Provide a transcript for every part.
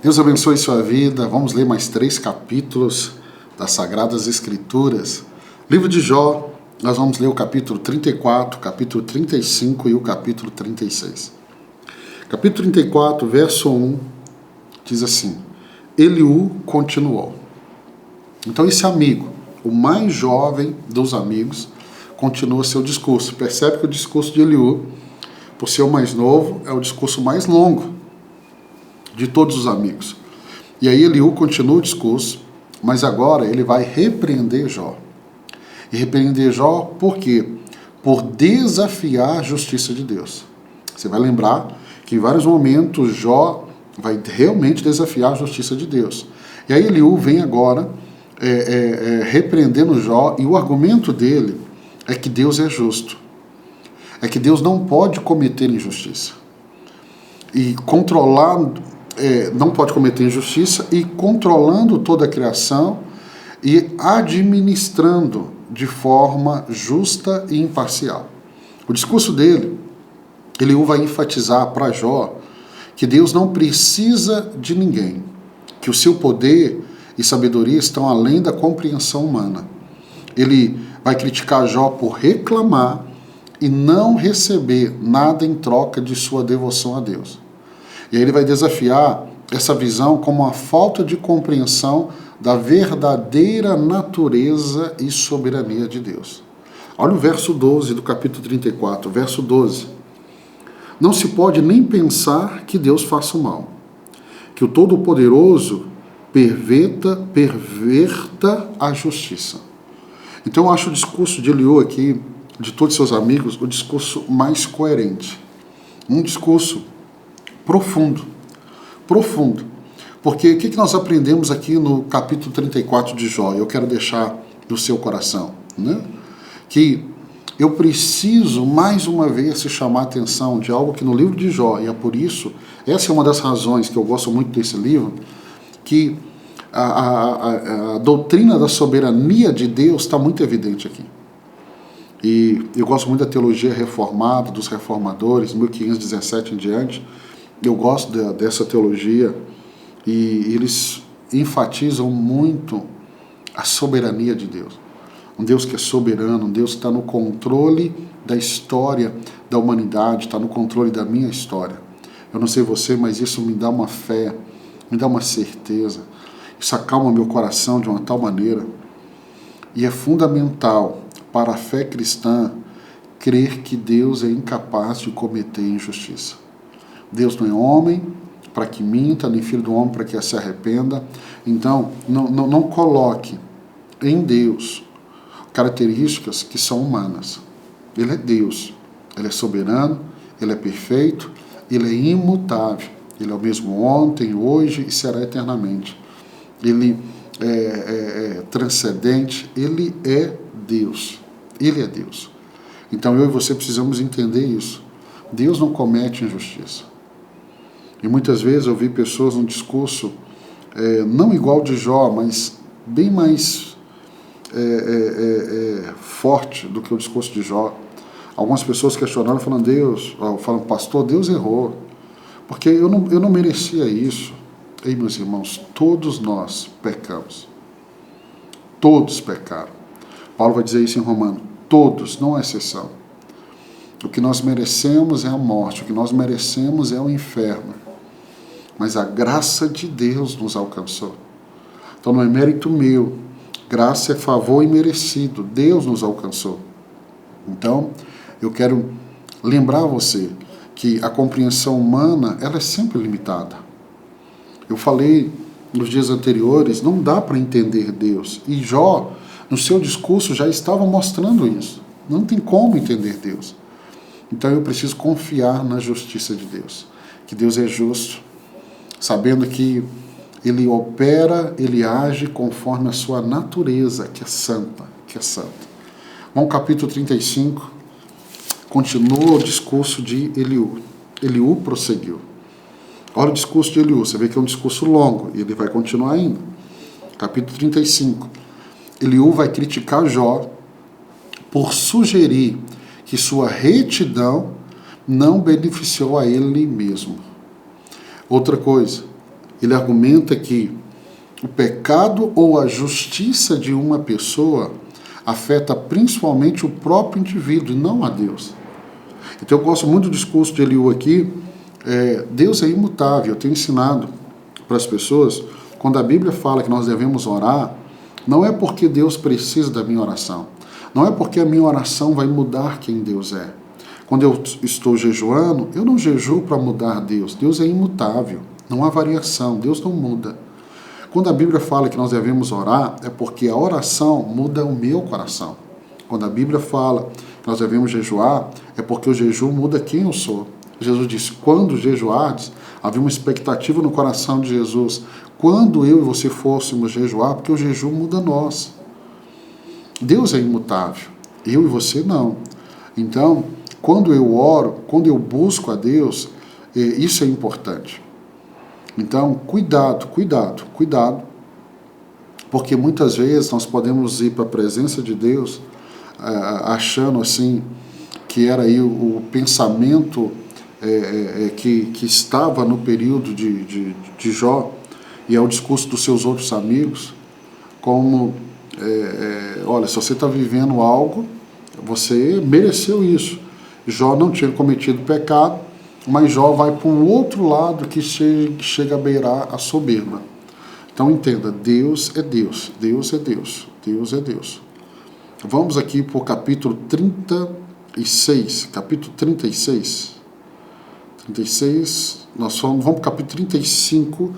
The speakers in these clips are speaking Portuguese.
Deus abençoe sua vida. Vamos ler mais 3 capítulos das Sagradas Escrituras. Livro de Jó, nós vamos ler o capítulo 34, capítulo 35 e o capítulo 36. Capítulo 34, verso 1, diz assim: Eliú continuou. Então esse amigo, o mais jovem dos amigos, continua seu discurso. Percebe que o discurso de Eliú, por ser o mais novo, é o discurso mais longo de todos os amigos. E aí Eliú continua o discurso, mas agora ele vai repreender Jó. E repreender Jó por quê? Por desafiar a justiça de Deus. Você vai lembrar que em vários momentos Jó vai realmente desafiar a justiça de Deus. E aí Eliú vem agora repreendendo Jó, e o argumento dele é que Deus é justo. É que Deus não pode cometer injustiça. E não pode cometer injustiça, e controlando toda a criação e administrando de forma justa e imparcial. O discurso dele, Eliú vai enfatizar para Jó que Deus não precisa de ninguém, que o seu poder e sabedoria estão além da compreensão humana. Ele vai criticar Jó por reclamar e não receber nada em troca de sua devoção a Deus. E aí ele vai desafiar essa visão como uma falta de compreensão da verdadeira natureza e soberania de Deus. Olha o verso 12 do capítulo 34, verso 12. Não se pode nem pensar que Deus faça o mal, que o Todo-Poderoso perverta a justiça. Então eu acho o discurso de Eliú aqui, de todos seus amigos, o discurso mais coerente. Um discurso profundo. Porque o que nós aprendemos aqui no capítulo 34 de Jó? Eu quero deixar no seu coração, né? Que eu preciso mais uma vez se chamar a atenção de algo que no livro de Jó, e é por isso, essa é uma das razões que eu gosto muito desse livro, que a doutrina da soberania de Deus está muito evidente aqui. E eu gosto muito da teologia reformada, dos reformadores, 1517 em diante. Eu gosto dessa teologia, e eles enfatizam muito a soberania de Deus. Um Deus que é soberano, um Deus que está no controle da história da humanidade, está no controle da minha história. Eu não sei você, mas isso me dá uma fé, me dá uma certeza. Isso acalma meu coração de uma tal maneira. E é fundamental para a fé cristã crer que Deus é incapaz de cometer injustiça. Deus não é homem para que minta, nem filho do homem para que se arrependa. Então, não coloque em Deus características que são humanas. Ele é Deus, ele é soberano, ele é perfeito, ele é imutável. Ele é o mesmo ontem, hoje e será eternamente. Ele é transcendente, ele é Deus. Ele é Deus. Então eu e você precisamos entender isso. Deus não comete injustiça. E muitas vezes eu vi pessoas num discurso não igual de Jó, mas bem mais forte do que o discurso de Jó. Algumas pessoas questionaram, falando, pastor, Deus errou, porque eu não merecia isso. Ei, meus irmãos, todos nós pecamos. Todos pecaram. Paulo vai dizer isso em Romanos. Todos, não há exceção. O que nós merecemos é a morte, o que nós merecemos é o inferno. Mas a graça de Deus nos alcançou. Então não é mérito meu, graça é favor imerecido, Deus nos alcançou. Então, eu quero lembrar você que a compreensão humana, ela é sempre limitada. Eu falei nos dias anteriores, não dá para entender Deus. E Jó, no seu discurso, já estava mostrando isso. Não tem como entender Deus. Então eu preciso confiar na justiça de Deus. Que Deus é justo, sabendo que Ele opera, Ele age conforme a sua natureza, que é santa, Vamos ao capítulo 35, continua o discurso de Eliú. Eliú prosseguiu. Olha o discurso de Eliú, você vê que é um discurso longo, e ele vai continuar ainda. Capítulo 35. Eliú vai criticar Jó por sugerir que sua retidão não beneficiou a ele mesmo. Outra coisa, ele argumenta que o pecado ou a justiça de uma pessoa afeta principalmente o próprio indivíduo e não a Deus. Então eu gosto muito do discurso de Eliú aqui. Deus é imutável. Eu tenho ensinado para as pessoas, quando a Bíblia fala que nós devemos orar, não é porque Deus precisa da minha oração. Não é porque a minha oração vai mudar quem Deus é. Quando eu estou jejuando, eu não jejuo para mudar Deus. Deus é imutável. Não há variação. Deus não muda. Quando a Bíblia fala que nós devemos orar, é porque a oração muda o meu coração. Quando a Bíblia fala que nós devemos jejuar, é porque o jejum muda quem eu sou. Jesus disse, quando jejuardes, havia uma expectativa no coração de Jesus. Quando eu e você fôssemos jejuar, porque o jejum muda nós. Deus é imutável, eu e você não. Então, quando eu oro, quando eu busco a Deus, isso é importante. Então, cuidado, porque muitas vezes nós podemos ir para a presença de Deus achando assim que era aí o pensamento que estava no período de Jó, e é o discurso dos seus outros amigos, como, olha, se você está vivendo algo, você mereceu isso. Jó não tinha cometido pecado, mas Jó vai para um outro lado que chega a beirar a soberba. Então entenda, Deus é Deus, Deus é Deus, Deus é Deus. Vamos aqui para o capítulo 36, nós vamos para o capítulo 35,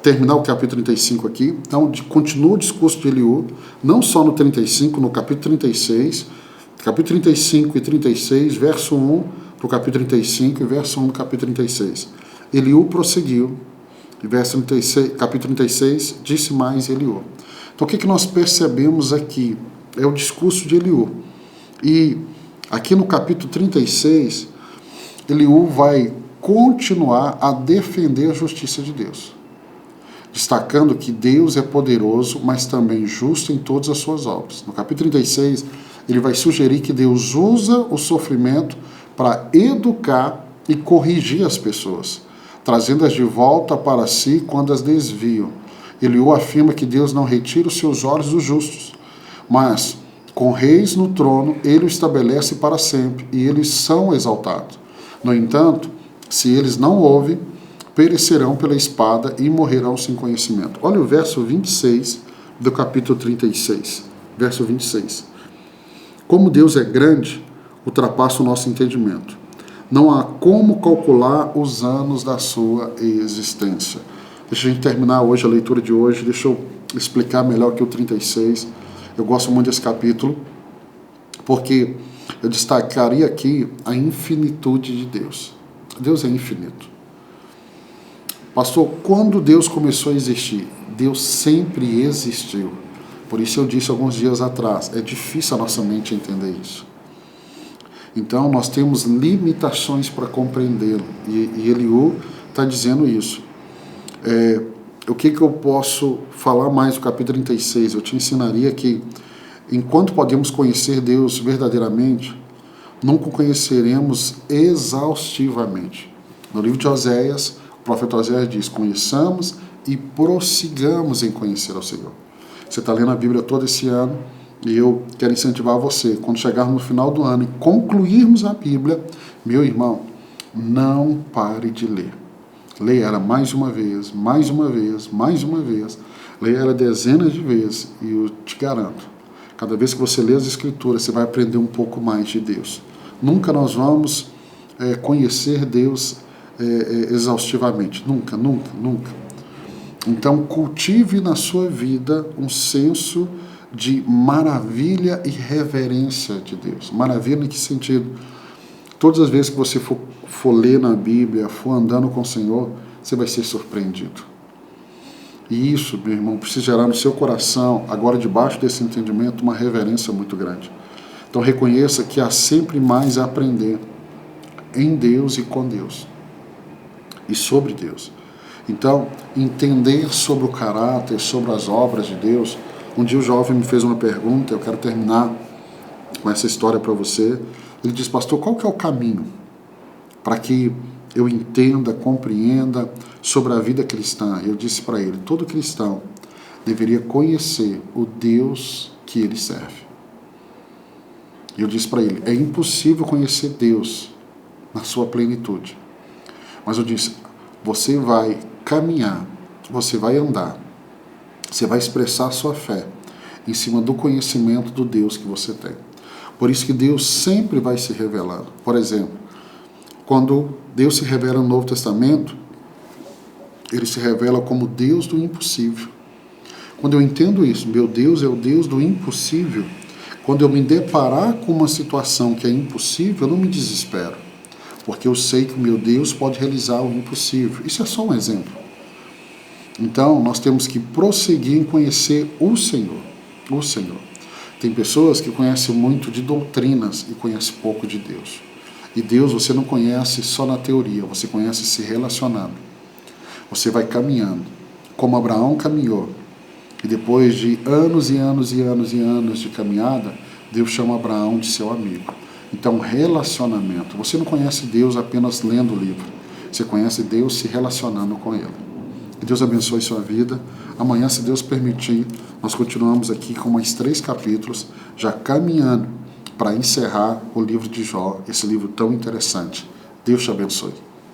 terminar o capítulo 35 aqui. Então, continua o discurso de Eliú, não só no 35, no capítulo 36, capítulo 35 e 36, verso 1 para o capítulo 35 e verso 1 do capítulo 36. Eliú prosseguiu, verso 36, capítulo 36, disse mais Eliú. Então, o que nós percebemos aqui? É o discurso de Eliú. E aqui no capítulo 36, Eliú vai continuar a defender a justiça de Deus, destacando que Deus é poderoso, mas também justo em todas as suas obras. No capítulo 36, ele vai sugerir que Deus usa o sofrimento para educar e corrigir as pessoas, trazendo-as de volta para si quando as desviam. Eliú afirma que Deus não retira os seus olhos dos justos, mas com reis no trono, ele o estabelece para sempre, e eles são exaltados. No entanto, se eles não ouvem, perecerão pela espada e morrerão sem conhecimento. Olha o verso 26 do capítulo 36. Verso 26. Como Deus é grande, ultrapassa o nosso entendimento. Não há como calcular os anos da sua existência. Deixa a gente terminar hoje a leitura de hoje. Deixa eu explicar melhor que o 36. Eu gosto muito desse capítulo, porque eu destacaria aqui a infinitude de Deus. Deus é infinito. Pastor, quando Deus começou a existir? Deus sempre existiu. Por isso eu disse alguns dias atrás, é difícil a nossa mente entender isso. Então nós temos limitações para compreendê-lo. E Eliú está dizendo isso. O que eu posso falar mais do capítulo 36? Eu te ensinaria que, enquanto podemos conhecer Deus verdadeiramente, nunca o conheceremos exaustivamente. No livro de Oséias, o profeta Oséias diz, conheçamos e prossigamos em conhecer ao Senhor. Você está lendo a Bíblia todo esse ano, e eu quero incentivar você, quando chegarmos no final do ano e concluirmos a Bíblia, meu irmão, não pare de ler. Leia ela mais uma vez, mais uma vez, mais uma vez. Leia ela dezenas de vezes e eu te garanto, cada vez que você lê as Escrituras, você vai aprender um pouco mais de Deus. Nunca nós vamos conhecer Deus exaustivamente. Nunca, nunca, nunca. Então, cultive na sua vida um senso de maravilha e reverência de Deus. Maravilha em que sentido? Todas as vezes que você for ler na Bíblia, for andando com o Senhor, você vai ser surpreendido. E isso, meu irmão, precisa gerar no seu coração, agora debaixo desse entendimento, uma reverência muito grande. Então reconheça que há sempre mais a aprender em Deus e com Deus. E sobre Deus. Então, entender sobre o caráter, sobre as obras de Deus. Um dia o jovem me fez uma pergunta, eu quero terminar com essa história para você. Ele diz, pastor, qual que é o caminho para que eu entenda, compreenda sobre a vida cristã. Eu disse para ele, todo cristão deveria conhecer o Deus que ele serve. Eu disse para ele, é impossível conhecer Deus na sua plenitude. Mas eu disse, você vai caminhar, você vai andar, você vai expressar a sua fé em cima do conhecimento do Deus que você tem. Por isso que Deus sempre vai se revelando. Por exemplo, quando Deus se revela no Novo Testamento, ele se revela como Deus do impossível. Quando eu entendo isso, meu Deus é o Deus do impossível, quando eu me deparar com uma situação que é impossível, eu não me desespero, porque eu sei que o meu Deus pode realizar o impossível. Isso é só um exemplo. Então, nós temos que prosseguir em conhecer o Senhor. O Senhor. Tem pessoas que conhecem muito de doutrinas e conhecem pouco de Deus. E Deus você não conhece só na teoria, você conhece se relacionando. Você vai caminhando, como Abraão caminhou. E depois de anos e anos e anos e anos de caminhada, Deus chama Abraão de seu amigo. Então, relacionamento. Você não conhece Deus apenas lendo o livro. Você conhece Deus se relacionando com Ele. Que Deus abençoe sua vida. Amanhã, se Deus permitir, nós continuamos aqui com mais 3 capítulos, já caminhando para encerrar o livro de Jó, esse livro tão interessante. Deus te abençoe.